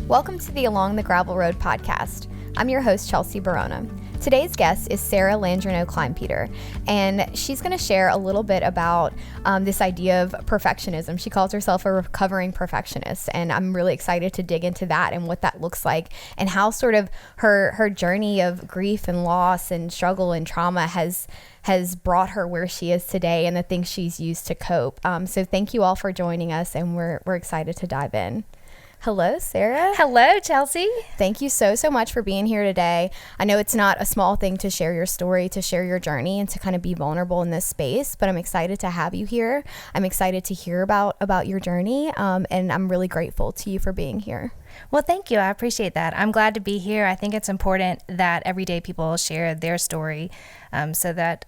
Welcome to the Along the Gravel Road podcast. I'm your host, Chelsea Barona. Today's guest is Sara Landreneau Kleinpeter, and she's going to share a little bit about this idea of perfectionism. She calls herself a recovering perfectionist, and I'm really excited to dig into that and what that looks like and how sort of her journey of grief and loss and struggle and trauma has brought her where she is today and the things she's used to cope. So thank you all for joining us, and we're excited to dive in. Hello, Sara. Hello, Chelsea. Thank you so much for being here today. I know it's not a small thing to share your story, to share your journey, and to kind of be vulnerable in this space, but I'm excited to have you here. I'm excited to hear about your journey, and I'm really grateful to you for being here. Well, thank you. I appreciate that. I'm glad to be here. I think it's important that everyday people share their story so that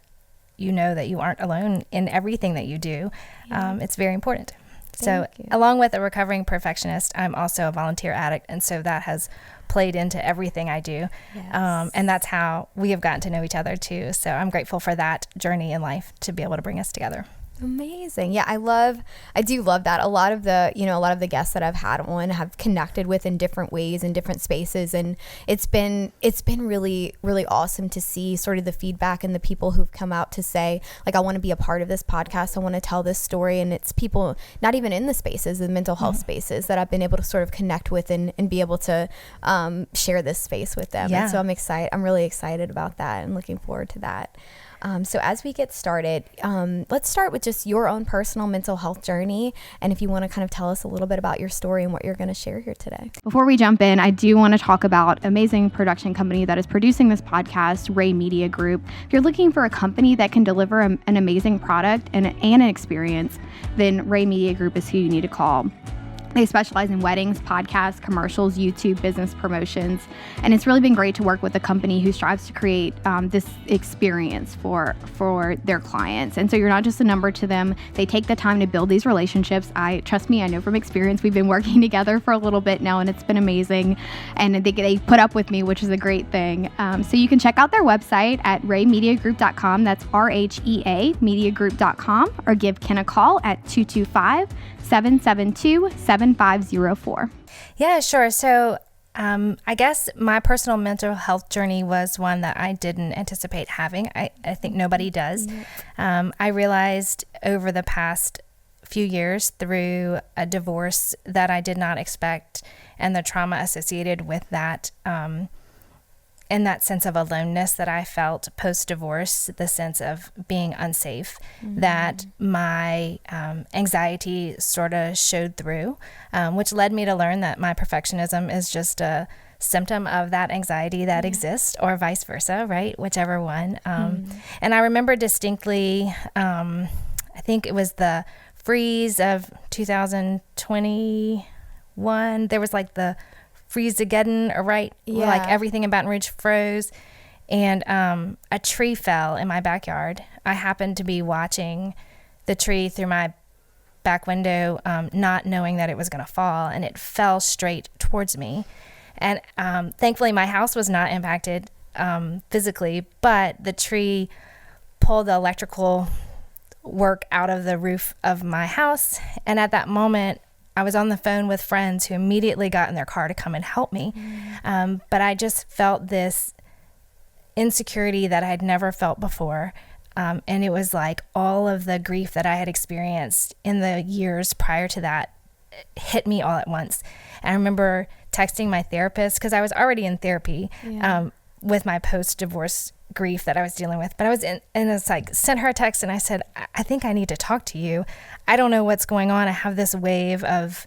you know that you aren't alone in everything that you do. Yeah. It's very important. So along with a recovering perfectionist, I'm also a volunteer addict. And so that has played into everything I do. Yes. And that's how we have gotten to know each other too. So I'm grateful for that journey in life to be able to bring us together. Amazing. Yeah, I do love that. A lot of the guests that I've had on have connected with in different ways, in different spaces. And it's been really, really awesome to see sort of the feedback and the people who've come out to say, like, I want to be a part of this podcast. I want to tell this story. And it's people not even in the spaces, the mental health spaces, that I've been able to sort of connect with and be able to share this space with them. Yeah. And so I'm really excited about that and looking forward to that. So as we get started, let's start with just your own personal mental health journey. And if you want to kind of tell us a little bit about your story and what you're going to share here today. Before we jump in, I do want to talk about an amazing production company that is producing this podcast, Ray Media Group. If you're looking for a company that can deliver an amazing product and an experience, then Ray Media Group is who you need to call. They specialize in weddings, podcasts, commercials, YouTube, business promotions, and it's really been great to work with a company who strives to create this experience for their clients. And so you're not just a number to them. They take the time to build these relationships. Trust me, I know from experience. We've been working together for a little bit now, and it's been amazing. And they put up with me, which is a great thing. So you can check out their website at raymediagroup.com. That's RHEA mediagroup.com, or give Ken a call at 225-772-7504. Yeah, sure. So I guess my personal mental health journey was one that I didn't anticipate having. I think nobody does. I realized over the past few years through a divorce that I did not expect, and the trauma associated with that, and that sense of aloneness that I felt post-divorce, the sense of being unsafe, that my anxiety sort of showed through, which led me to learn that my perfectionism is just a symptom of that anxiety that exists, or vice versa, right? Whichever one. And I remember distinctly, I think it was the freeze of 2021. There was like the freeze-ageddon, right? Yeah. Like everything in Baton Rouge froze, and a tree fell in my backyard. I happened to be watching the tree through my back window, not knowing that it was going to fall, and it fell straight towards me. And thankfully, my house was not impacted physically, but the tree pulled the electrical work out of the roof of my house, and at that moment, I was on the phone with friends who immediately got in their car to come and help me. But I just felt this insecurity that I had never felt before. And it was like all of the grief that I had experienced in the years prior to that hit me all at once. And I remember texting my therapist, because I was already in therapy with my post-divorce grief that I was dealing with. But I was and it's like, sent her a text, and I said, I think I need to talk to you. I don't know what's going on. I have this wave of,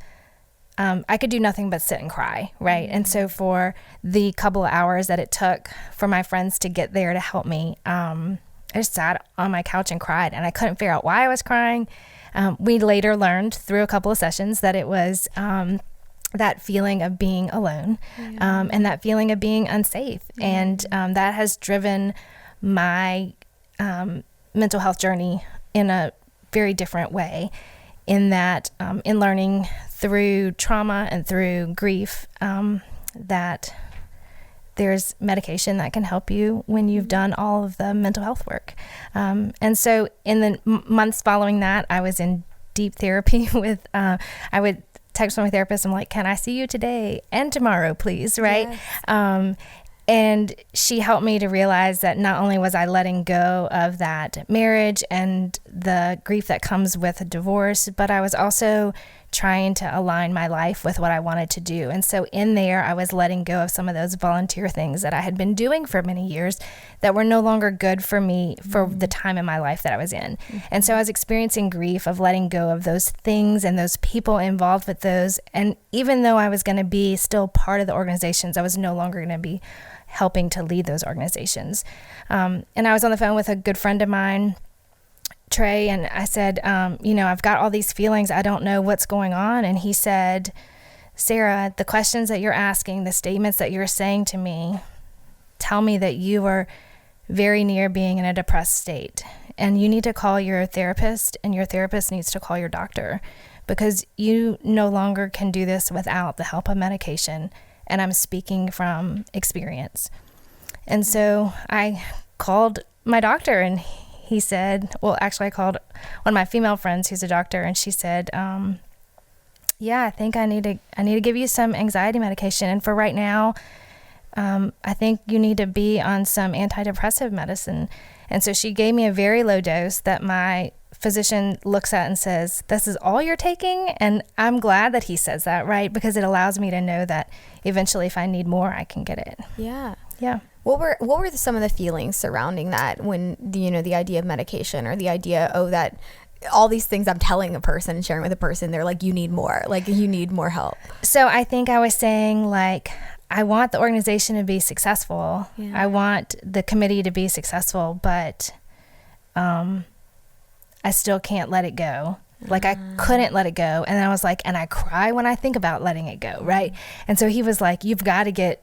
I could do nothing but sit and cry, right? And so for the couple of hours that it took for my friends to get there to help me, I just sat on my couch and cried, and I couldn't figure out why I was crying. We later learned through a couple of sessions that it was that feeling of being alone, and that feeling of being unsafe. And that has driven my mental health journey in a very different way, in that in learning through trauma and through grief that there's medication that can help you when you've done all of the mental health work. And so in the months following that, I was in deep therapy with, I would text my therapist. I'm like, can I see you today and tomorrow, please? Right. Yes. And she helped me to realize that not only was I letting go of that marriage and the grief that comes with a divorce, but I was also trying to align my life with what I wanted to do. And so in there, I was letting go of some of those volunteer things that I had been doing for many years that were no longer good for me for the time in my life that I was in. And so I was experiencing grief of letting go of those things and those people involved with those. And even though I was going to be still part of the organizations, I was no longer going to be helping to lead those organizations. And I was on the phone with a good friend of mine, Trey, and I said, I've got all these feelings. I don't know what's going on. And he said, Sarah, the questions that you're asking, the statements that you're saying to me, tell me that you are very near being in a depressed state. And you need to call your therapist, and your therapist needs to call your doctor, because you no longer can do this without the help of medication. And I'm speaking from experience. And so I called my doctor, and he said, I called one of my female friends who's a doctor, and she said, I think I need to give you some anxiety medication. And for right now, I think you need to be on some antidepressive medicine. And so she gave me a very low dose that my physician looks at and says, this is all you're taking? And I'm glad that he says that, right? Because it allows me to know that eventually if I need more, I can get it. Yeah. Yeah. What were some of the feelings surrounding that when, the idea of medication, or the idea, that all these things I'm telling a person and sharing with a person, they're like, you need more, help. So I think I was saying, like, I want the organization to be successful. Yeah. I want the committee to be successful, but I still can't let it go. Like, I couldn't let it go. And I was like, and I cry when I think about letting it go, right? And so he was like, you've got to get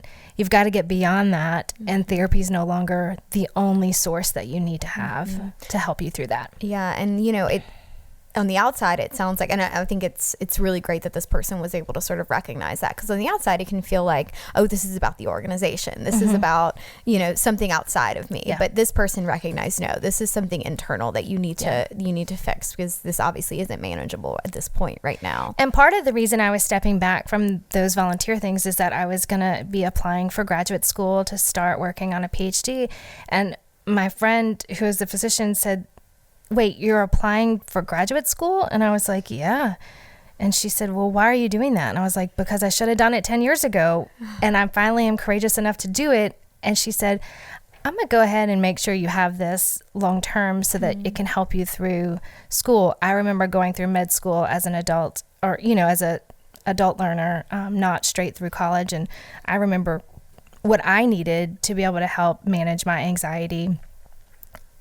beyond that. And therapy is no longer the only source that you need to have to help you through that. Yeah. And, it on the outside, it sounds like, and I think it's really great that this person was able to sort of recognize that, because on the outside, it can feel like, oh, this is about the organization. This is about, something outside of me. Yeah. But this person recognized, no, this is something internal that you need to fix, because this obviously isn't manageable at this point right now. And part of the reason I was stepping back from those volunteer things is that I was going to be applying for graduate school to start working on a PhD. And my friend, who is the physician, said, wait, you're applying for graduate school? And I was like, yeah. And she said, well, why are you doing that? And I was like, because I should have done it 10 years ago. And I finally am courageous enough to do it. And she said, I'm going to go ahead and make sure you have this long term so that it can help you through school. I remember going through med school as an adult, or, as a adult learner, not straight through college. And I remember what I needed to be able to help manage my anxiety.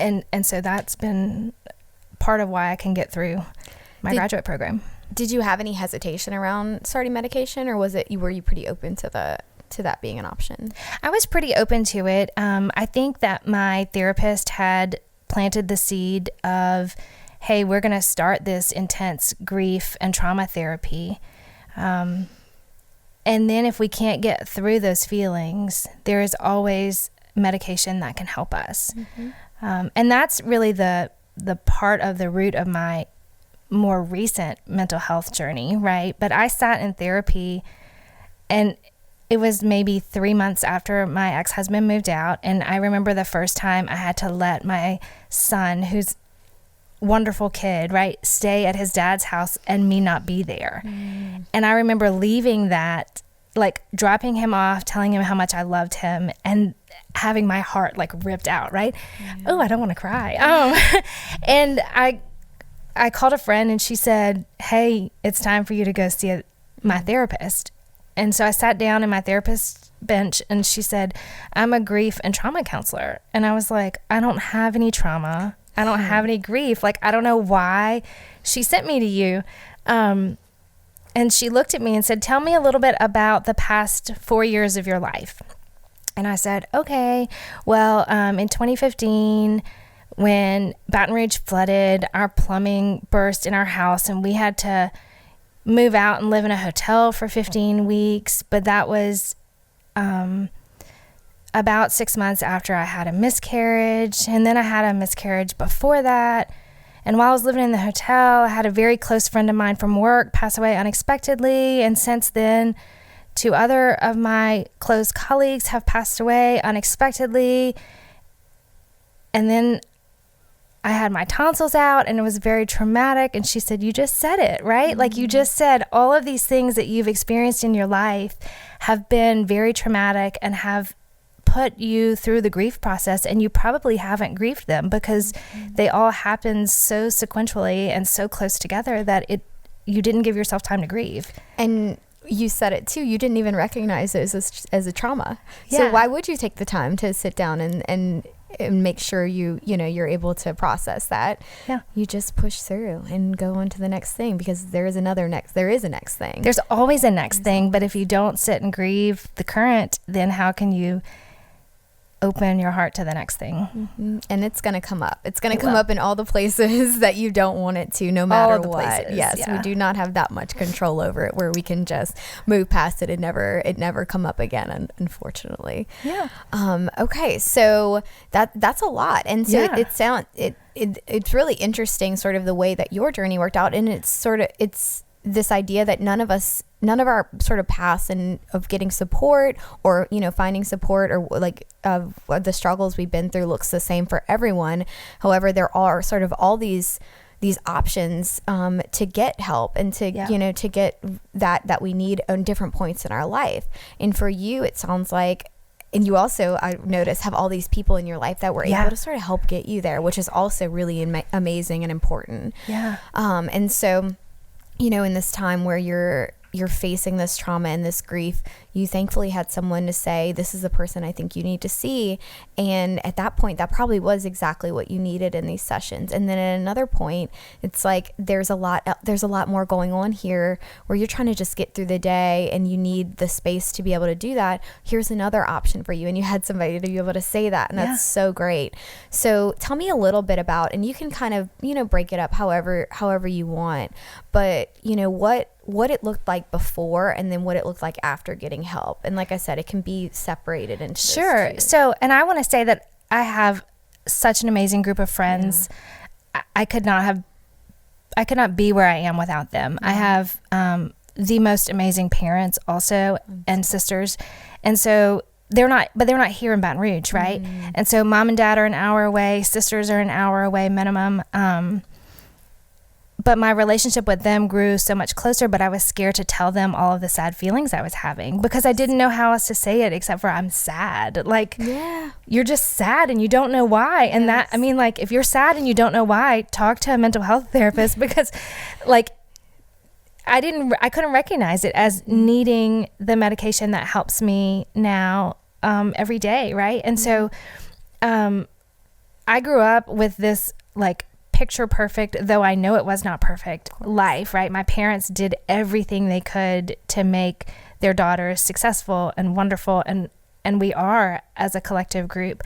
And so that's been part of why I can get through my graduate program. Did you have any hesitation around starting medication, or were you pretty open to that being an option? I was pretty open to it. I think that my therapist had planted the seed of, hey, we're going to start this intense grief and trauma therapy. And then if we can't get through those feelings, there is always medication that can help us. And that's really the part of the root of my more recent mental health journey, right? But I sat in therapy, and it was maybe 3 months after my ex-husband moved out. And I remember the first time I had to let my son, who's a wonderful kid, right, stay at his dad's house and me not be there. And I remember leaving that, like dropping him off, telling him how much I loved him, and having my heart like ripped out, right? Oh, I don't want to cry. And I called a friend, and she said, hey, it's time for you to go see my therapist. And so I sat down in my therapist's bench, and she said, I'm a grief and trauma counselor. And I was like, I don't have any trauma. I don't have any grief. Like, I don't know why she sent me to you. And she looked at me and said, tell me a little bit about the past 4 years of your life. And I said, okay, well, in 2015, when Baton Rouge flooded, our plumbing burst in our house, and we had to move out and live in a hotel for 15 weeks. But that was about 6 months after I had a miscarriage. And then I had a miscarriage before that. And while I was living in the hotel, I had a very close friend of mine from work pass away unexpectedly. And since then, 2 other of my close colleagues have passed away unexpectedly. And then I had my tonsils out, and it was very traumatic. And she said, you just said it, right? Like you just said, all of these things that you've experienced in your life have been very traumatic and have put you through the grief process, and you probably haven't grieved them because they all happened so sequentially and so close together that you didn't give yourself time to grieve. And you said it too, you didn't even recognize it as a trauma. Yeah. So why would you take the time to sit down and make sure you're able to process that? Yeah. You just push through and go on to the next thing, because there is a next thing. There's always a next thing, but if you don't sit and grieve the current, then how can you open your heart to the next thing? Mm-hmm. And it's going to come up. It's going to come up in all the places that you don't want it to, no matter what. Places, yes, yeah. We do not have that much control over it where we can just move past it and never come up again, unfortunately. Yeah. Okay, so that's a lot. And so Yeah. it's really interesting sort of the way that your journey worked out, and it's this idea that none of our sort of paths and of getting support or finding support or like of the struggles we've been through looks the same for everyone. However, there are sort of all these options to get help and to to get that we need on different points in our life. And for you, it sounds like, and you also, I noticed, have all these people in your life that were able to sort of help get you there, which is also really amazing and important. Yeah. And so, in this time where you're facing this trauma and this grief, you thankfully had someone to say, this is the person I think you need to see. And at that point, that probably was exactly what you needed in these sessions. And then at another point, it's like there's a lot more going on here where you're trying to just get through the day and you need the space to be able to do that. Here's another option for you. And you had somebody to be able to say that. And that's so great. So tell me a little bit about, and you can kind of, break it up however you want, but what it looked like before and then what it looked like after getting help. And like I said, it can be separated into Sure. So, and I want to say that I have such an amazing group of friends. Yeah. I could not be where I am without them. I have the most amazing parents also and sisters. And so they're not here in Baton Rouge, right? And so mom and dad are an hour away, sisters are an hour away minimum. But my relationship with them grew so much closer, but I was scared to tell them all of the sad feelings I was having because I didn't know how else to say it except for I'm sad. Like, you're just sad and you don't know why. And if you're sad and you don't know why, talk to a mental health therapist because like, I couldn't recognize it as needing the medication that helps me now every day, right? And so I grew up with this like picture perfect, though I know it was not perfect, life, right? My parents did everything they could to make their daughters successful and wonderful, and we are as a collective group.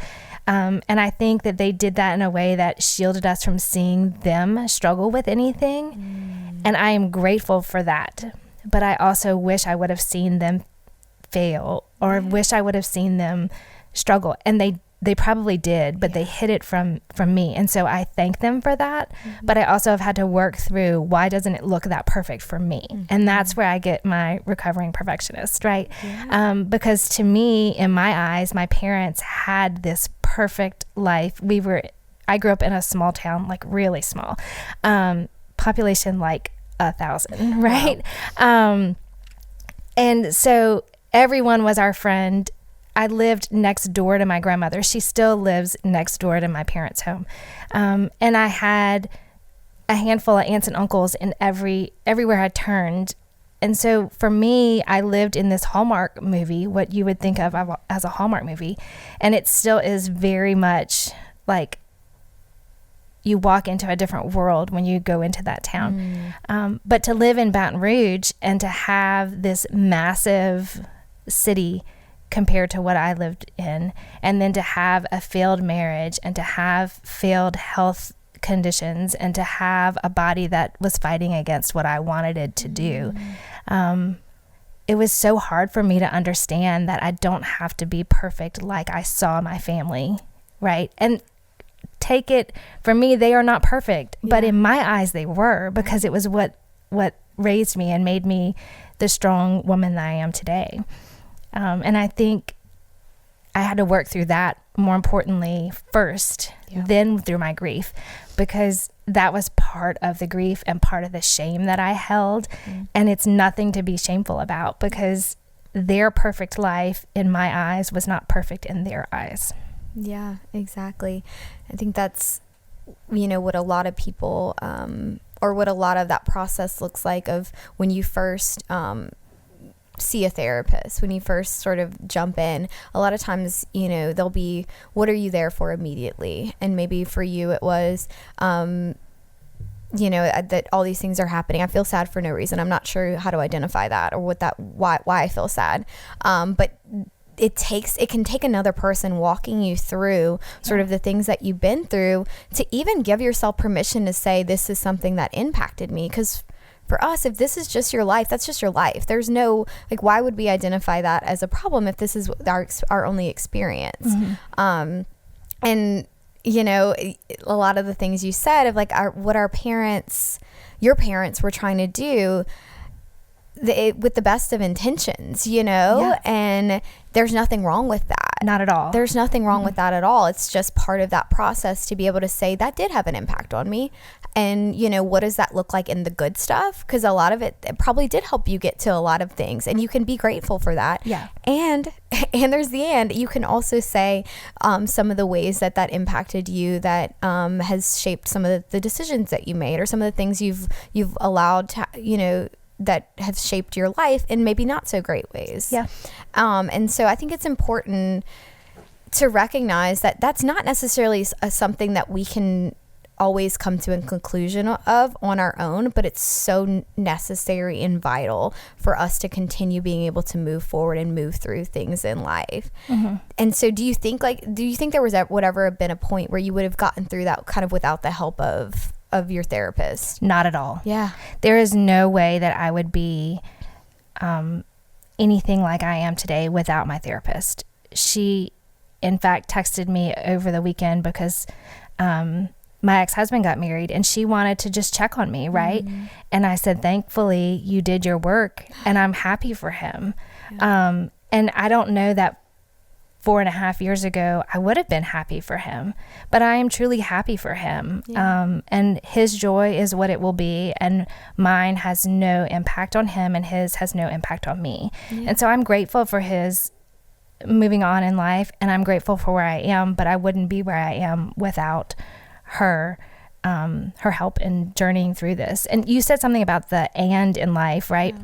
And I think that they did that in a way that shielded us from seeing them struggle with anything. And I am grateful for that. But I also wish I would have seen them fail or wish I would have seen them struggle. And they probably did, but they hid it from me. And so I thank them for that. But I also have had to work through, why doesn't it look that perfect for me? And that's where I get my recovering perfectionist, right? Because to me, in my eyes, my parents had this perfect life. I grew up in a small town, like really small, population like 1,000, right? Wow. And so everyone was our friend. I lived next door to my grandmother. She still lives next door to my parents' home. And I had a handful of aunts and uncles in everywhere I turned. And so for me, I lived in this Hallmark movie, what you would think of as a Hallmark movie. And it still is very much like you walk into a different world when you go into that town. But to live in Baton Rouge and to have this massive city compared to what I lived in, and then to have a failed marriage and to have failed health conditions and to have a body that was fighting against what I wanted it to do. It was so hard for me to understand that I don't have to be perfect like I saw my family, right? And take it from me, they are not perfect, but in my eyes they were, because it was what raised me and made me the strong woman that I am today. And I think I had to work through that more importantly first, then through my grief, because that was part of the grief and part of the shame that I held. And it's nothing to be shameful about, because their perfect life in my eyes was not perfect in their eyes. Yeah, exactly. I think that's, what a lot of people, or what a lot of that process looks like of when you first see a therapist, when you first sort of jump in. A lot of times, they'll be, what are you there for immediately? And maybe for you it was, that all these things are happening. I feel sad for no reason. I'm not sure how to identify that or why I feel sad. But it can take another person walking you through sort of the things that you've been through to even give yourself permission to say, this is something that impacted me. Because for us, if this is just your life, that's just your life. There's no, why would we identify that as a problem if this is our only experience? And a lot of the things you said of what your parents were trying to do, with the best of intentions, and there's nothing wrong with that. Not at all. There's nothing wrong with that at all. It's just part of that process to be able to say that did have an impact on me. And, what does that look like in the good stuff? Because a lot of it probably did help you get to a lot of things, and you can be grateful for that. Yeah. And there's the end. You can also say some of the ways that impacted you, that has shaped some of the decisions that you made, or some of the things you've allowed to, that have shaped your life in maybe not so great ways. Yeah. And so I think it's important to recognize that that's not necessarily something that we can always come to a conclusion of on our own, but it's so necessary and vital for us to continue being able to move forward and move through things in life. And so do you think there would ever have been a point where you would have gotten through that kind of without the help of your therapist? Not at all. Yeah. There is no way that I would be anything like I am today without my therapist. She, in fact, texted me over the weekend because my ex-husband got married, and she wanted to just check on me, right? And I said, thankfully, you did your work, and I'm happy for him. And I don't know that 4.5 years ago, I would have been happy for him, but I am truly happy for him. And his joy is what it will be, and mine has no impact on him, and his has no impact on me. And so I'm grateful for his moving on in life, and I'm grateful for where I am, but I wouldn't be where I am without her help in journeying through this. And you said something about the and in life, right?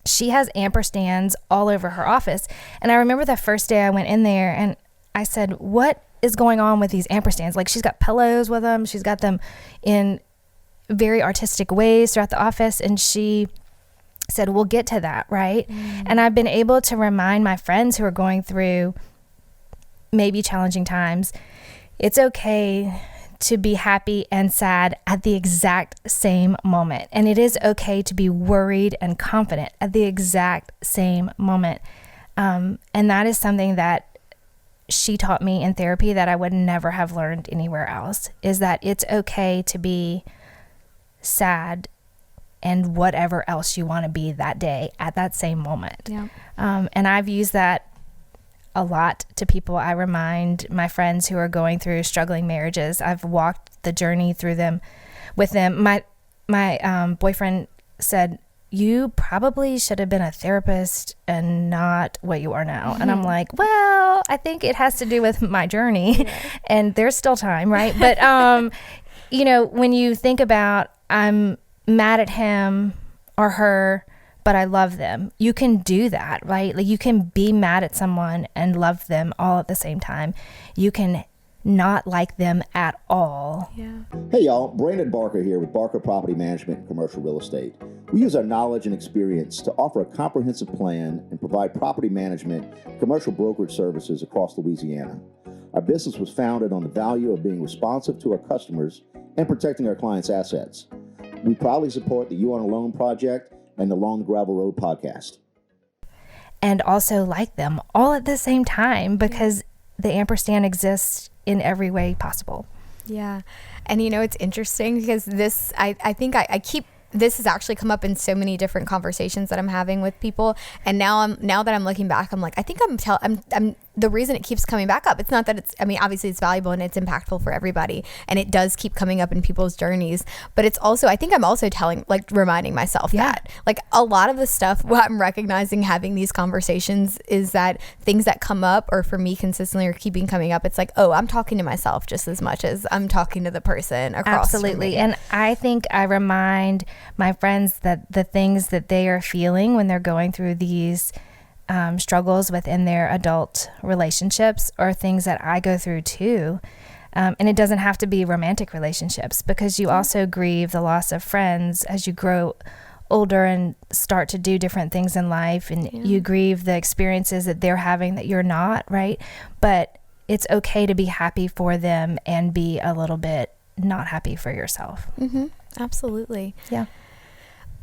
She has ampersands all over her office. And I remember the first day I went in there and I said, what is going on with these ampersands? She's got pillows with them. She's got them in very artistic ways throughout the office. And she said, we'll get to that, right? And I've been able to remind my friends who are going through maybe challenging times, it's okay to be happy and sad at the exact same moment. And it is okay to be worried and confident at the exact same moment. And that is something that she taught me in therapy that I would never have learned anywhere else, is that it's okay to be sad and whatever else you want to be that day at that same moment. And I've used that a lot to people. I remind my friends who are going through struggling marriages. I've walked the journey through them with them. My boyfriend said, you probably should have been a therapist and not what you are now. And I'm like, well, I think it has to do with my journey and there's still time, right? But, when you think about, I'm mad at him or her, but I love them. You can do that, right? You can be mad at someone and love them all at the same time. You can not like them at all. Hey y'all, Brandon Barker here with Barker Property Management and Commercial Real Estate. We use our knowledge and experience to offer a comprehensive plan and provide property management and commercial brokerage services across Louisiana. Our business was founded on the value of being responsive to our customers and protecting our clients' assets. We proudly support the You on a Loan project and the Along the Gravel Road podcast. And also like them all at the same time, because the ampersand exists in every way possible. Yeah. And it's interesting because I think I keep, this has actually come up in so many different conversations that I'm having with people. And now that I'm looking back, I'm like, I think I'm the reason it keeps coming back up. It's not that obviously it's valuable and it's impactful for everybody. And it does keep coming up in people's journeys. But it's also, I think I'm also reminding myself that a lot of the stuff, what I'm recognizing having these conversations is that things that come up or for me consistently or keeping coming up, it's like, oh, I'm talking to myself just as much as I'm talking to the person across from me. And I think I remind my friends that the things that they are feeling when they're going through these struggles within their adult relationships are things that I go through too. And it doesn't have to be romantic relationships, because you also grieve the loss of friends as you grow older and start to do different things in life, and you grieve the experiences that they're having that you're not, right? But it's okay to be happy for them and be a little bit not happy for yourself. Mm-hmm. Absolutely. Yeah.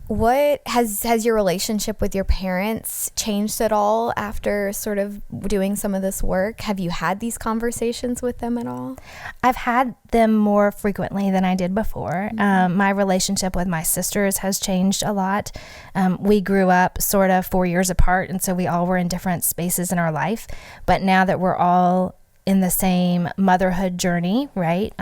What has your relationship with your parents changed at all after sort of doing some of this work? Have you had these conversations with them at all? I've had them more frequently than I did before. Mm-hmm. My relationship with my sisters has changed a lot. We grew up sort of 4 years apart, and so we all were in different spaces in our life. But now that we're all in the same motherhood journey, right?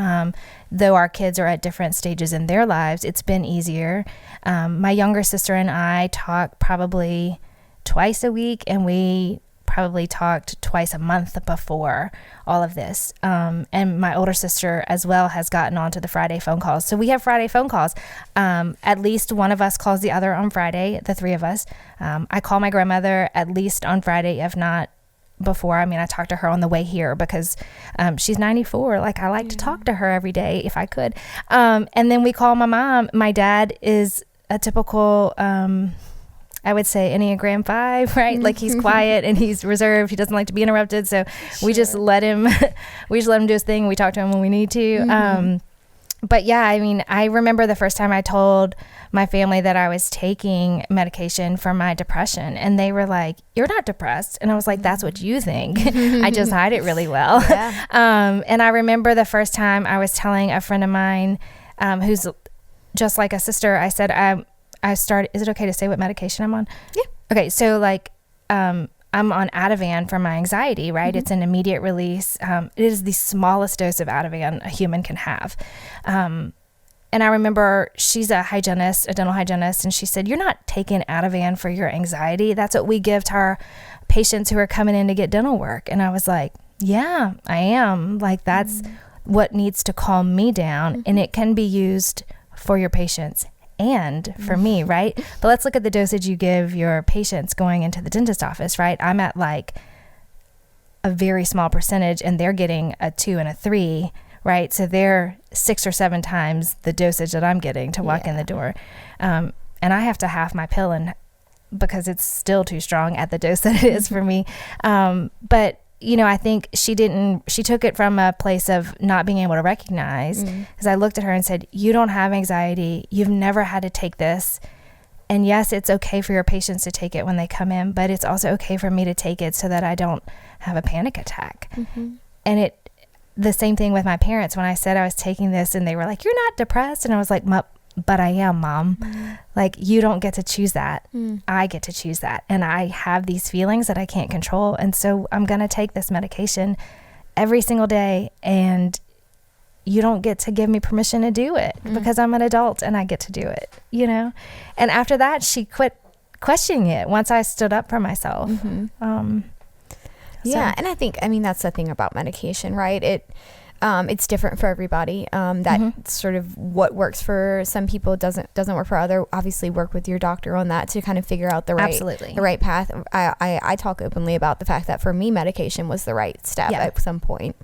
Though our kids are at different stages in their lives, it's been easier. My younger sister and I talk probably twice a week, and we probably talked twice a month before all of this. And my older sister as well has gotten onto the Friday phone calls. So we have Friday phone calls. At least one of us calls the other on Friday, the three of us. I call my grandmother at least on Friday, if not before. I talked to her on the way here because she's 94. I like to talk to her every day if I could. And then we call my mom. My dad is a typical, I would say, Enneagram 5, right? He's quiet and he's reserved. He doesn't like to be interrupted. So we just let him, do his thing. We talk to him when we need to. But yeah, I remember the first time I told my family that I was taking medication for my depression, and they were like, "You're not depressed." And I was like, "That's what you think." I just hide it really well. Yeah. And I remember the first time I was telling a friend of mine, who's just like a sister, I said, I started, is it okay to say what medication I'm on? Yeah. Okay. So I'm on Ativan for my anxiety, right? Mm-hmm. It's an immediate release. It is the smallest dose of Ativan a human can have. And I remember she's a dental hygienist, and she said, "You're not taking Ativan for your anxiety. That's what we give to our patients who are coming in to get dental work." And I was like, yeah, I am. That's what needs to calm me down. And it can be used for your patients and for me, right? But let's look at the dosage you give your patients going into the dentist office, right? I'm at a very small percentage, and they're getting a 2 and a 3, right? So they're 6 or 7 times the dosage that I'm getting to walk in the door. And I have to half my pill because it's still too strong at the dose that it is for me. But I think she took it from a place of not being able to recognize, because I looked at her and said, "You don't have anxiety. You've never had to take this. And yes, it's okay for your patients to take it when they come in, but it's also okay for me to take it so that I don't have a panic attack." And the same thing with my parents. When I said I was taking this, and they were like, "You're not depressed." And I was like, "But I am, Mom." You don't get to choose that. I get to choose that. And I have these feelings that I can't control. And so I'm going to take this medication every single day. And you don't get to give me permission to do it because I'm an adult and I get to do it, And after that, she quit questioning it once I stood up for myself. Yeah. And I think, that's the thing about medication, right? It's different for everybody. That sort of what works for some people doesn't work for other. Obviously, work with your doctor on that to kind of figure out the right path. I talk openly about the fact that for me, medication was the right step at some point.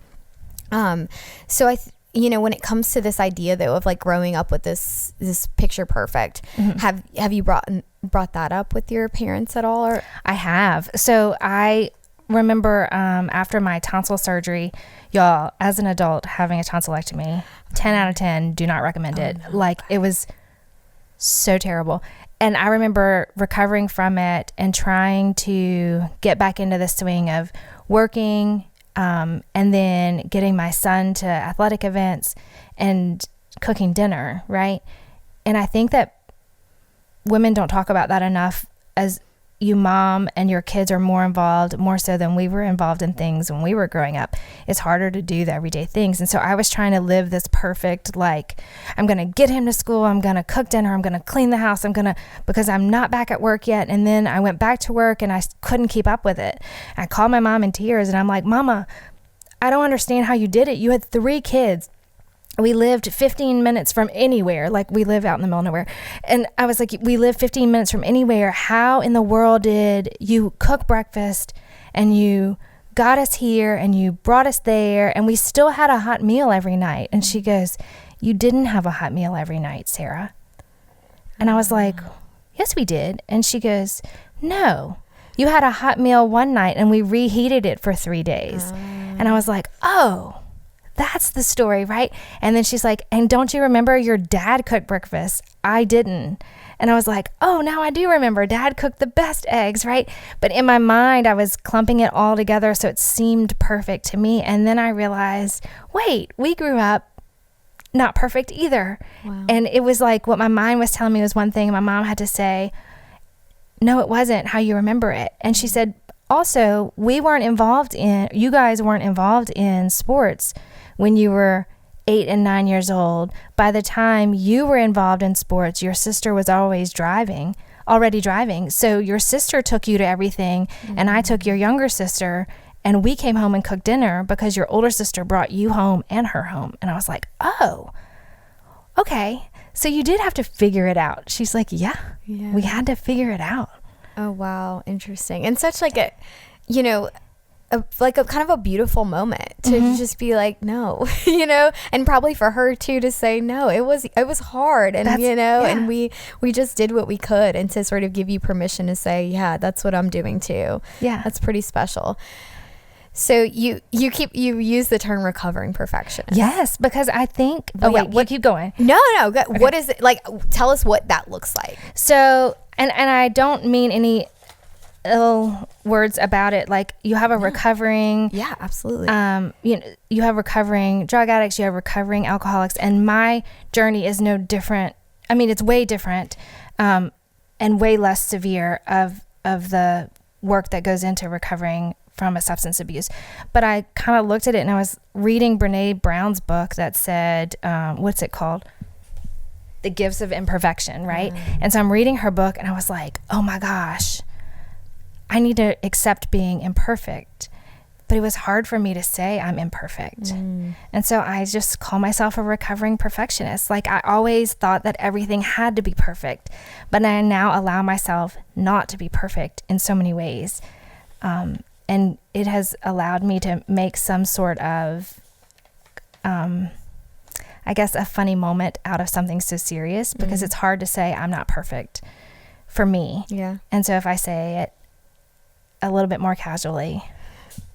So when it comes to this idea though of growing up with this picture perfect, have you brought that up with your parents at all? Or I have. So I remember after my tonsil surgery, y'all, as an adult having a tonsillectomy, 10 out of 10, do not recommend it. No. It was so terrible. And I remember recovering from it and trying to get back into the swing of working and then getting my son to athletic events and cooking dinner, right? And I think that women don't talk about that enough. As you mom and your kids are more involved, more so than we were involved in things when we were growing up. It's harder to do the everyday things. And so I was trying to live this perfect, like, I'm going to get him to school, I'm going to cook dinner, I'm going to clean the house, because I'm not back at work yet. And then I went back to work and I couldn't keep up with it. I called my mom in tears and I'm like, Mama, I don't understand how you did it. You had 3 kids. We lived 15 minutes from anywhere. Like, we live out in the middle of nowhere. And I was like, we live 15 minutes from anywhere. How in the world did you cook breakfast and you got us here and you brought us there and we still had a hot meal every night? And she goes, you didn't have a hot meal every night, Sarah. And I was like, yes, we did. And she goes, no, you had a hot meal one night and we reheated it for 3 days. And I was like, oh, that's the story, right? And then she's like, and don't you remember your dad cooked breakfast? I didn't. And I was like, oh, now I do remember. Dad cooked the best eggs, right? But in my mind, I was clumping it all together so it seemed perfect to me. And then I realized, wait, we grew up not perfect either. Wow. And it was like what my mind was telling me was one thing. And my mom had to say, no, it wasn't how you remember it. And she said, also, you guys weren't involved in sports when you were 8 and 9 years old. By the time you were involved in sports, your sister was already driving. So your sister took you to everything, and I took your younger sister, and we came home and cooked dinner because your older sister brought you home and her home. And I was like, oh, okay. So you did have to figure it out. She's like, yeah. We had to figure it out. Oh, wow. Interesting. And such like a kind of a beautiful moment to just be like, no, and probably for her too, to say, no, it was hard. And, and we just did what we could, and to sort of give you permission to say, yeah, that's what I'm doing too. Yeah. That's pretty special. So you use the term recovering perfectionist. Yes, because I think, keep going. No. Okay. What is it like? Tell us what that looks like. So, and I don't mean any ill words about it. Like, you have a recovering, absolutely. You have recovering drug addicts, you have recovering alcoholics, and my journey is no different. I mean, it's way different, and way less severe of the work that goes into recovering from a substance abuse. But I kind of looked at it, and I was reading Brene Brown's book that said, what's it called? The Gifts of Imperfection, right? And so I'm reading her book, and I was like, oh my gosh, I need to accept being imperfect. But it was hard for me to say I'm imperfect. And so I just call myself a recovering perfectionist. Like, I always thought that everything had to be perfect, but I now allow myself not to be perfect in so many ways. And it has allowed me to make some sort of, I guess, a funny moment out of something so serious, because it's hard to say I'm not perfect for me. Yeah. And so if I say it a little bit more casually,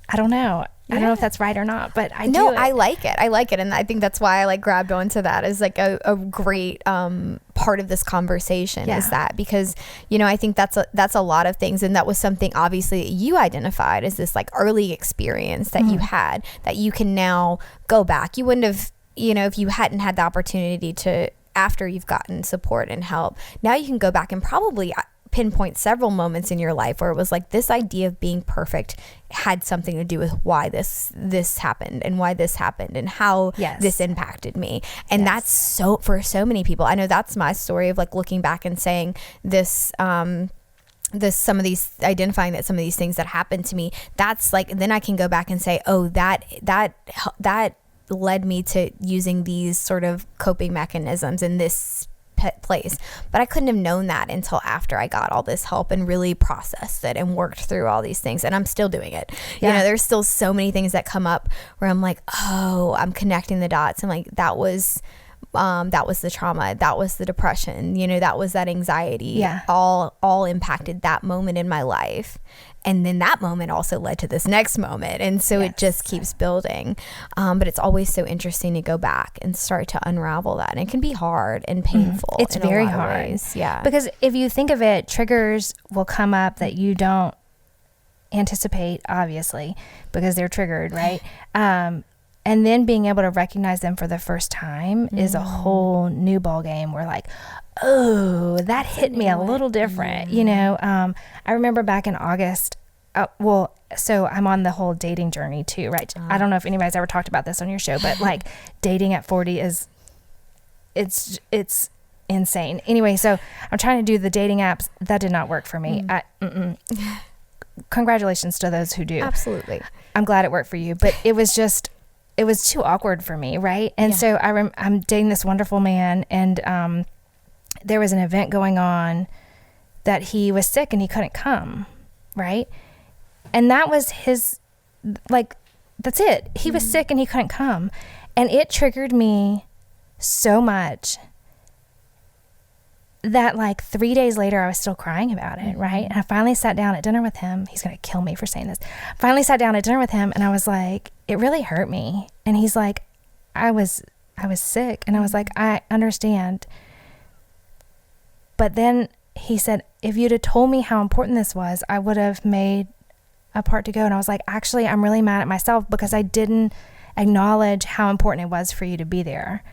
I don't know. I don't know if that's right or not, but I do it. I like it. And I think that's why I grabbed onto that as a great part of this conversation, is that, because, I think that's a lot of things. And that was something obviously that you identified as this early experience that you had, that you can now go back. You wouldn't have, if you hadn't had the opportunity to, after you've gotten support and help, now you can go back and probably pinpoint several moments in your life where it was like, this idea of being perfect had something to do with why this happened, and why this happened, and how this impacted me. And that's so, for so many people, I know that's my story of looking back and saying this, identifying that some of these things that happened to me, that's then I can go back and say, oh, that led me to using these sort of coping mechanisms in this place. But I couldn't have known that until after I got all this help and really processed it and worked through all these things. And I'm still doing it. There's still so many things that come up where I'm like, oh, I'm connecting the dots. I'm like, that was the trauma, that was the depression, that was that anxiety, all impacted that moment in my life. And then that moment also led to this next moment. And so it just keeps building. But it's always so interesting to go back and start to unravel that. And it can be hard and painful. It's very hard. Yeah. Because if you think of it, triggers will come up that you don't anticipate, obviously, because they're triggered, right? And then being able to recognize them for the first time is a whole new ball game. We're like, oh, that hit me a little different. You know, I remember back in August, so I'm on the whole dating journey too, right? I don't know if anybody's ever talked about this on your show, but like dating at 40 is, it's insane. Anyway, so I'm trying to do the dating apps. That did not work for me. Congratulations to those who do. Absolutely. I'm glad it worked for you, but it was too awkward for me, right? And so I'm dating this wonderful man, and there was an event going on that he was sick and he couldn't come, right? And that was his, like, that's it. He was sick and he couldn't come. And it triggered me so much that like 3 days later, I was still crying about it, right? And I finally sat down at dinner with him. He's going to kill me for saying this. Finally sat down at dinner with him, and I was like, it really hurt me. And he's like, I was sick. And I was like, I understand. But then he said, if you'd have told me how important this was, I would have made a part to go. And I was like, actually, I'm really mad at myself because I didn't acknowledge how important it was for you to be there.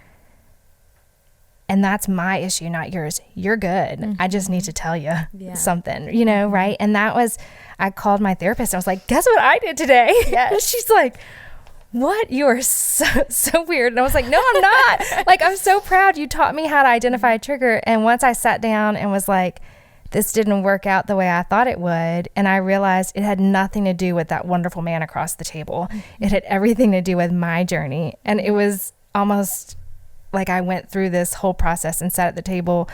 And that's my issue, not yours. You're good. I just need to tell you something, you know, right? And that was, I called my therapist. I was like, guess what I did today? Yes. She's like, what? You are so weird. And I was like, no, I'm not. Like, I'm so proud you taught me how to identify a trigger. And once I sat down and was like, this didn't work out the way I thought it would, and I realized it had nothing to do with that wonderful man across the table. It had everything to do with my journey. And it was almost like I went through this whole process and sat at the table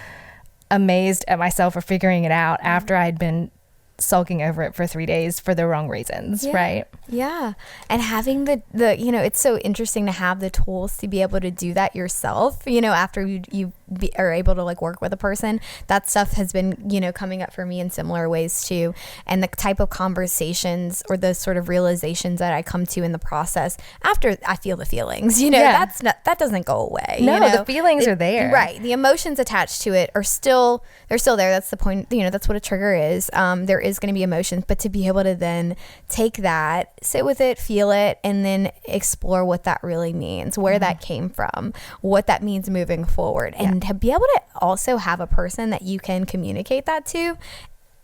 amazed at myself for figuring it out after I'd been sulking over it for 3 days for the wrong reasons, right? Yeah. And having the you know, it's so interesting to have the tools to be able to do that yourself, you know, after you are able to like work with a person. That stuff has been, you know, coming up for me in similar ways too. And the type of conversations or the sort of realizations that I come to in the process after I feel the feelings, you know, that doesn't go away. No, you know? the feelings are there. Right. The emotions attached to it are still there. That's the point. You know, that's what a trigger is. There is going to be emotions, but to be able to then take that, sit with it, feel it, and then explore what that really means, where that came from, what that means moving forward, and to be able to also have a person that you can communicate that to,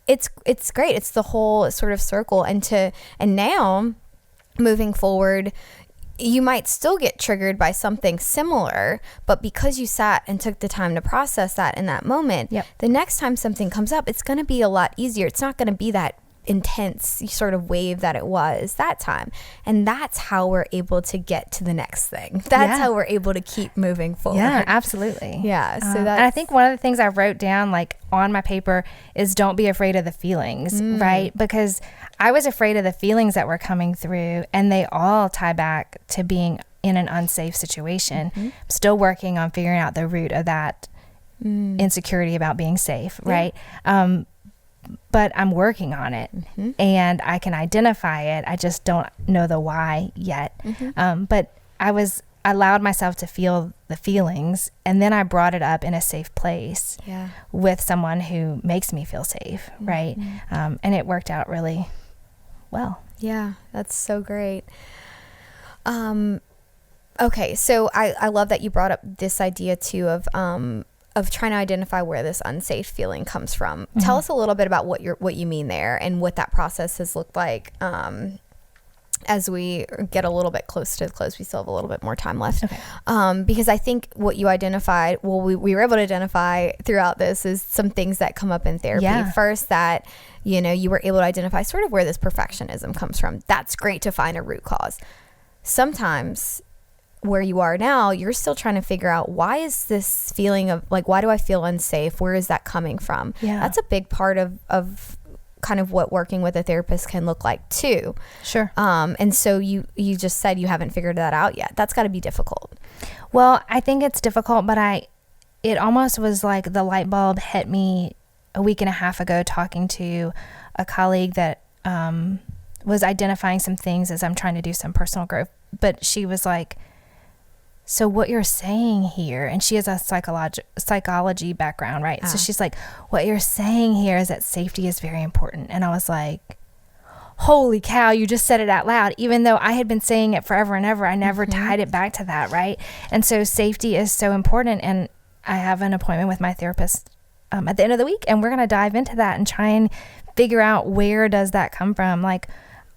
it's great. It's the whole sort of circle. And now moving forward, you might still get triggered by something similar, but because you sat and took the time to process that in that moment, the next time something comes up, it's going to be a lot easier. It's not going to be that intense sort of wave that it was that time. And that's how we're able to get to the next thing. That's how we're able to keep moving forward. Yeah, absolutely. Yeah. So and I think one of the things I wrote down like on my paper is don't be afraid of the feelings, right? Because I was afraid of the feelings that were coming through, and they all tie back to being in an unsafe situation. I'm still working on figuring out the root of that insecurity about being safe, right? But I'm working on it, and I can identify it. I just don't know the why yet. But I allowed myself to feel the feelings, and then I brought it up in a safe place with someone who makes me feel safe, right? And it worked out really well. Yeah, that's so great. Okay, so I love that you brought up this idea too of trying to identify where this unsafe feeling comes from. Tell us a little bit about what you mean there and what that process has looked like as we get a little bit close to the close. We still have a little bit more time left. Okay. Because I think what you identified, we were able to identify throughout this is some things that come up in therapy. Yeah. First, that, you know, you were able to identify sort of where this perfectionism comes from. That's great to find a root cause. Sometimes where you are now, you're still trying to figure out, why is this feeling of like, why do I feel unsafe? Where is that coming from? Yeah. That's a big part of kind of what working with a therapist can look like too. Sure. And so you just said you haven't figured that out yet. That's got to be difficult. Well, I think it's difficult, but it almost was like the light bulb hit me a week and a half ago talking to a colleague that was identifying some things as I'm trying to do some personal growth. But she was like, so what you're saying here, and she has a psychology background, right? So she's like, what you're saying here is that safety is very important. And I was like, holy cow, you just said it out loud. Even though I had been saying it forever and ever, I never tied it back to that, right? And so safety is so important. And I have an appointment with my therapist at the end of the week, and we're going to dive into that and try and figure out, where does that come from? Like,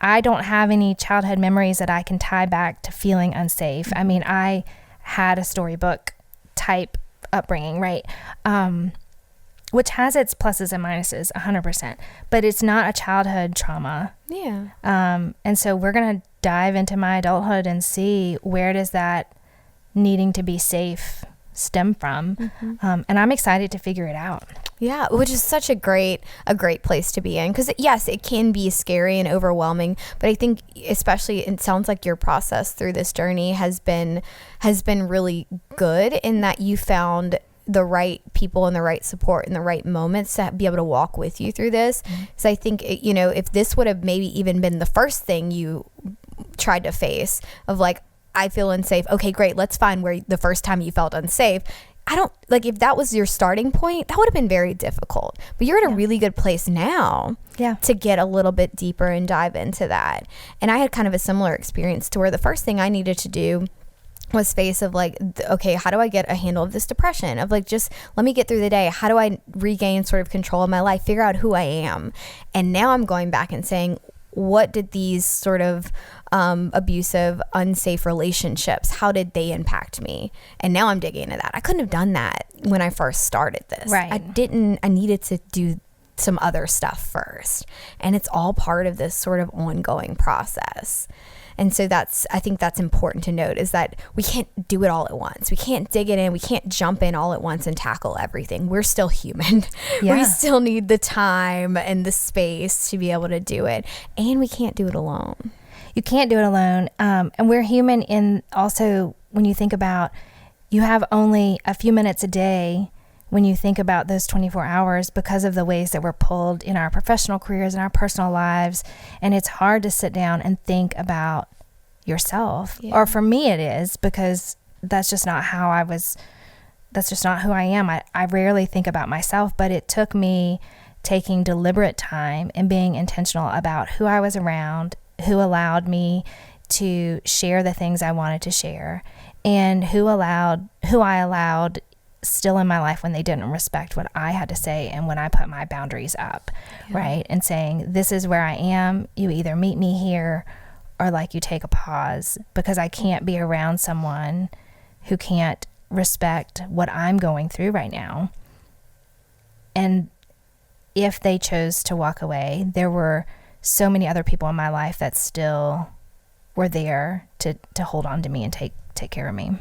I don't have any childhood memories that I can tie back to feeling unsafe. I mean, I had a storybook type upbringing, right? Which has its pluses and minuses, 100%, but it's not a childhood trauma. Yeah. And so we're going to dive into my adulthood and see, where does that needing to be safe stem from? And I'm excited to figure it out. Yeah, which is such a great place to be in, because yes, it can be scary and overwhelming, but I think especially, it sounds like your process through this journey has been really good, in that you found the right people and the right support in the right moments to be able to walk with you through this. So I think, if this would have maybe even been the first thing you tried to face, of like, I feel unsafe. Okay, great. Let's find where the first time you felt unsafe. If that was your starting point, that would have been very difficult. But you're in a really good place now to get a little bit deeper and dive into that. And I had kind of a similar experience, to where the first thing I needed to do was face of like, okay, how do I get a handle of this depression? Of like, just let me get through the day. How do I regain sort of control of my life, figure out who I am? And now I'm going back and saying, what did these sort of abusive, unsafe relationships, how did they impact me? And now I'm digging into that. I couldn't have done that when I first started this. Right. I needed to do some other stuff first. And it's all part of this sort of ongoing process. And so I think that's important to note, is that we can't do it all at once. We can't dig it in. We can't jump in all at once and tackle everything. We're still human. Yeah. We still need the time and the space to be able to do it. And we can't do it alone. You can't do it alone. And we're human in also, when you think about, you have only a few minutes a day when you think about those 24 hours, because of the ways that we're pulled in our professional careers and our personal lives. And it's hard to sit down and think about yourself. Or for me, it is, because that's just not how I was. That's just not who I am. I rarely think about myself, but it took me taking deliberate time and being intentional about who I was around, who allowed me to share the things I wanted to share, and who I allowed still in my life when they didn't respect what I had to say, and when I put my boundaries up, right? And saying, this is where I am. You either meet me here, or like, you take a pause, because I can't be around someone who can't respect what I'm going through right now. And if they chose to walk away, there were so many other people in my life that still were there to hold on to me and take care of me.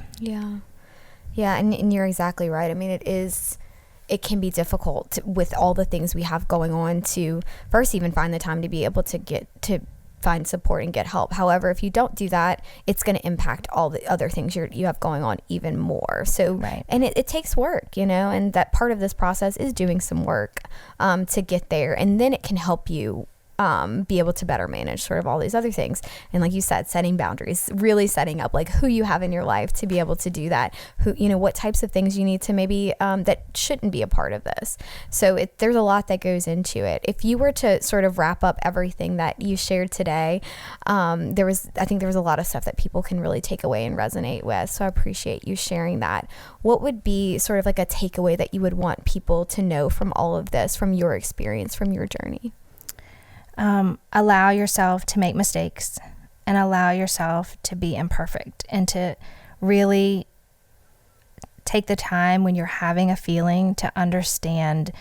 Yeah, and you're exactly right. I mean, it can be difficult with all the things we have going on to first even find the time to be able to find support and get help. However, if you don't do that, it's going to impact all the other things you have going on even more. So, and it takes work, and that part of this process is doing some work to get there, and then it can help you be able to better manage sort of all these other things. And like you said, setting boundaries, really setting up like who you have in your life to be able to do that, what types of things you need to maybe that shouldn't be a part of this. So there's a lot that goes into it. If you were to sort of wrap up everything that you shared today, I think there was a lot of stuff that people can really take away and resonate with. So I appreciate you sharing that. What would be sort of like a takeaway that you would want people to know from all of this, from your experience, from your journey? Allow yourself to make mistakes, and allow yourself to be imperfect, and to really take the time when you're having a feeling to understand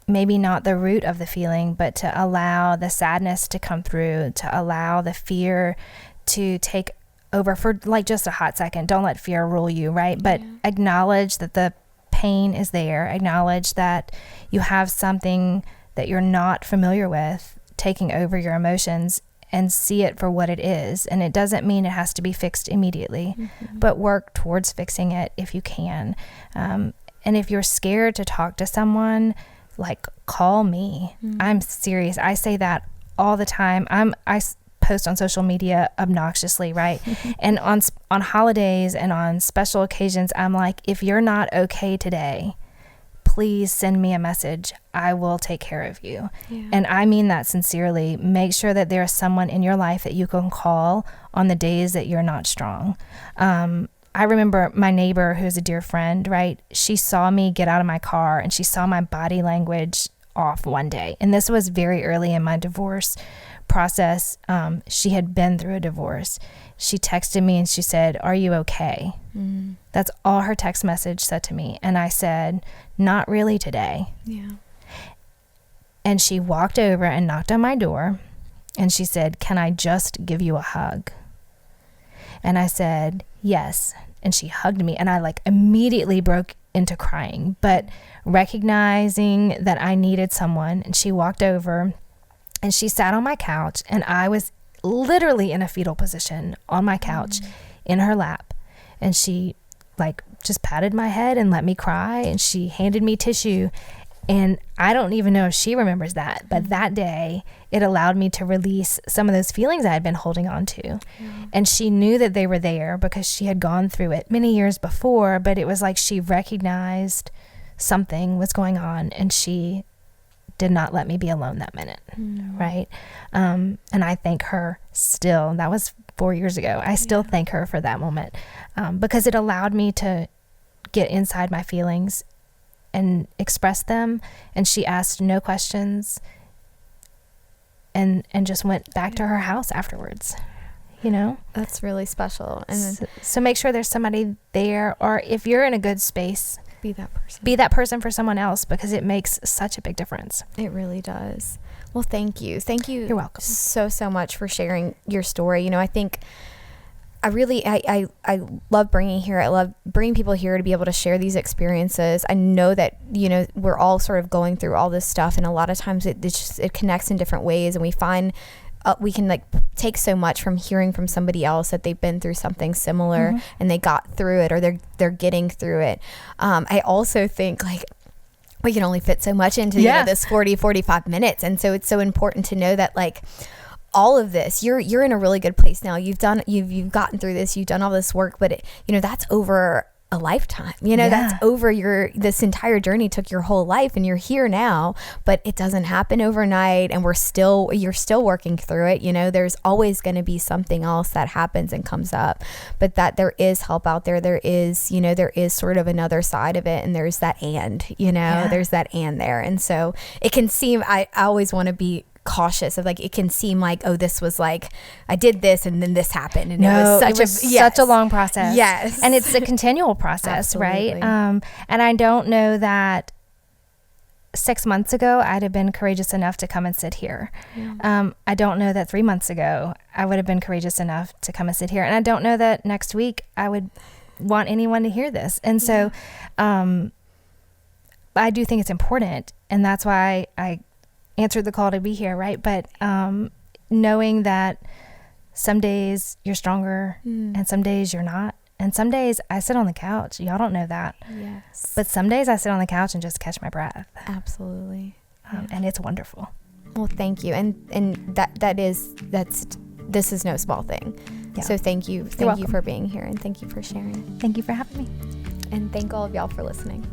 maybe not the root of the feeling, but to allow the sadness to come through, to allow the fear to take over for like just a hot second. Don't let fear rule you, right? But acknowledge that the pain is there. Acknowledge that you have something that you're not familiar with taking over your emotions, and see it for what it is. And it doesn't mean it has to be fixed immediately, but work towards fixing it if you can. And if you're scared to talk to someone, like, call me. I'm serious. I say that all the time. I post on social media obnoxiously, right? And on holidays and on special occasions, I'm like, if you're not okay today, please send me a message. I will take care of you. Yeah. And I mean that sincerely. Make sure that there is someone in your life that you can call on the days that you're not strong. I remember my neighbor, who's a dear friend, right? She saw me get out of my car and she saw my body language off one day. And this was very early in my divorce process. She had been through a divorce. She texted me and she said, "Are you okay?" Mm. That's all her text message said to me. And I said, "Not really today." Yeah. And she walked over and knocked on my door and she said, "Can I just give you a hug?" And I said, "Yes." And she hugged me and I like immediately broke into crying, but recognizing that I needed someone. And she walked over and she sat on my couch and I was literally in a fetal position on my couch in her lap. And she like just patted my head and let me cry. And she handed me tissue. And I don't even know if she remembers that, but that day it allowed me to release some of those feelings I had been holding on to. And she knew that they were there because she had gone through it many years before, but it was like she recognized something was going on and she did not let me be alone that minute. Right. And I thank her still. That was 4 years ago. I still thank her for that moment because it allowed me to get inside my feelings and express them. And she asked no questions and just went back to her house afterwards. You know, that's really special. And so make sure there's somebody there, or if you're in a good space, be that person. Be that person for someone else because it makes such a big difference. It really does. Well, thank you. Thank you. You're welcome. So much for sharing your story. You know, I think I love bringing here. I love bringing people here to be able to share these experiences. I know that, you know, we're all sort of going through all this stuff, and a lot of times it connects in different ways, and we find we can like take so much from hearing from somebody else that they've been through something similar and they got through it, or they're getting through it. I also think like we can only fit so much into you know, this 45 minutes, and so it's so important to know that like all of this, you're in a really good place now. You've gotten through this, you've done all this work, but it, you know, that's over a lifetime, you know, that's over this entire journey took your whole life, and you're here now, but it doesn't happen overnight, and you're still working through it. You know, there's always going to be something else that happens and comes up, but that there is help out there. There is, you know, there is sort of another side of it, and there's that there's that and there. And so it can seem, I always want to be cautious of like, it can seem like, oh, this was like I did this and then this happened, and it was such a long process. Yes. And it's a continual process. Right. And I don't know that 6 months ago I'd have been courageous enough to come and sit here. I don't know that 3 months ago I would have been courageous enough to come and sit here, and I don't know that next week I would want anyone to hear this. And so I do think it's important, and that's why I answered the call to be here, right? But knowing that some days you're stronger and some days you're not. And some days I sit on the couch. Y'all don't know that. Yes. But some days I sit on the couch and just catch my breath. Absolutely. And it's wonderful. Well, thank you. And this is no small thing. Yeah. So thank you. Thank you for being here, and thank you for sharing. Thank you for having me. And thank all of y'all for listening.